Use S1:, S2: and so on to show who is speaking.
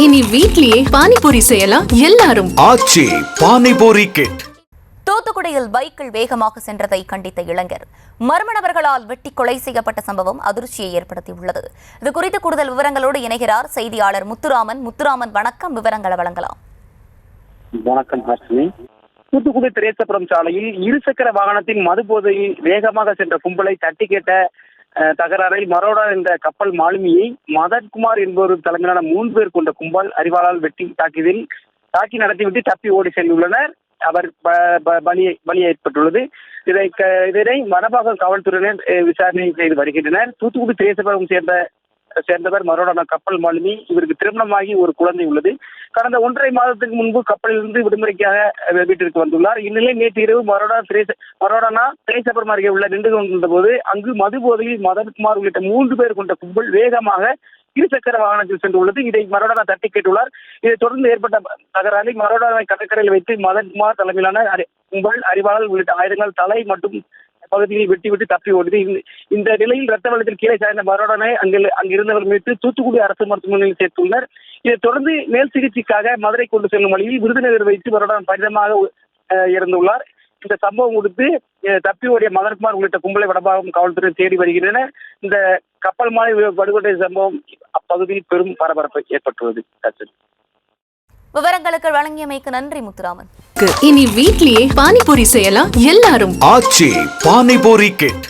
S1: இனி வீட்லயே பானிபூரி செய்யலாம் எல்லாரும்.
S2: ஆச்சி பானிபூரி கிட்.
S3: தூத்துக்குடியில் பைக்கில் வேகமாக சென்றதை கண்டித்த இளைஞர் மர்ம நபர்களால் வெட்டி கொலை செய்யப்பட்ட சம்பவம் அதிர்ச்சியை ஏற்படுத்தியுள்ளது. இது குறித்து கூடுதல் விவரங்களோடு இணைகிறார் செய்தியாளர் முத்துராமன். வணக்கம், விவரங்களை வழங்கலாம்.
S4: வணக்கம் ஹர்ஷினி. தூத்துக்குடி திரேசபுரம் சாலையில் இருசக்கர வாகனத்தின் மது போதையில் வேகமாக சென்ற கும்பலை தட்டி கேட்ட தகராறில் மரோடா என்ற கப்பல் மாலுமியை மதன்குமார் என்பவர் தலைமையிலான 3 பேர் கொண்ட கும்பல் அறிவாளால் வெட்டி தாக்கி நடத்திவிட்டு தப்பி ஓடி சென்றுள்ளனர். அவர் பலி ஏற்பட்டுள்ளது. இதனை வனபாகம் காவல்துறையினர் விசாரணை செய்து வருகின்றனர். தூத்துக்குடி திரேசபுரம் சேர்ந்தவர் மரோடா கப்பல் மாலுமி. இவருக்கு திருமணமாகி ஒரு குழந்தை உள்ளது. கடந்த 1.5 மாதத்துக்கு முன்பு கப்பலிலிருந்து விடுமுறைக்காக வீட்டிற்கு வந்துள்ளார். இந்நிலையில் நேற்று இரவு மரோடானா திரேசபுரம் அருகே உள்ள நின்று கொண்டிருந்த போது அங்கு மது போதையில் மதன்குமார் உள்ளிட்ட 3 பேர் கொண்ட கும்பல் வேகமாக இருசக்கர வாகனத்தில் சென்றுள்ளது. இதை மரோடா தட்டி கேட்டுள்ளார். இதைத் தொடர்ந்து ஏற்பட்ட தகராறில் மரோடாவை கடற்கரையில் வைத்து மதன்குமார் தலைமையிலான கும்பல் அறிவாளர் உள்ளிட்ட ஆயுதங்கள் தலை மற்றும் பகுதியில் வெட்டிவிட்டு தப்பி ஓடுது. இந்த நிலையில் ரத்த வெள்ளத்தில் கீழே சாய்ந்த மரோடனை அங்கிருந்தவர் மீட்டு தூத்துக்குடி அரசு மருத்துவமனையில் சேர்த்துள்ளனர். இதைத் தொடர்ந்து மேல் சிகிச்சைக்காக மதுரை கொண்டு செல்லும் வழியில் விருதுநகர் வைத்து மரோடன் பரிதமாக இறந்துள்ளார். இந்த சம்பவம் கொடுத்து தப்பி ஓடிய மதன்குமார் உள்ளிட்ட கும்பலை வடபாகம் காவல்துறை தேடி வருகின்றனர். இந்த கப்பல் மாலை படுகொலை சம்பவம் அப்பகுதியில் பெரும் பரபரப்பை ஏற்பட்டுள்ளது.
S3: விவரங்களுக்கு வழங்கியமைக்கு நன்றி முத்துராமன்.
S1: இனி வீட்லயே பானிபூரி செய்யலாம் எல்லாரும்.
S2: ஆச்சி பானிபூரி கிட்.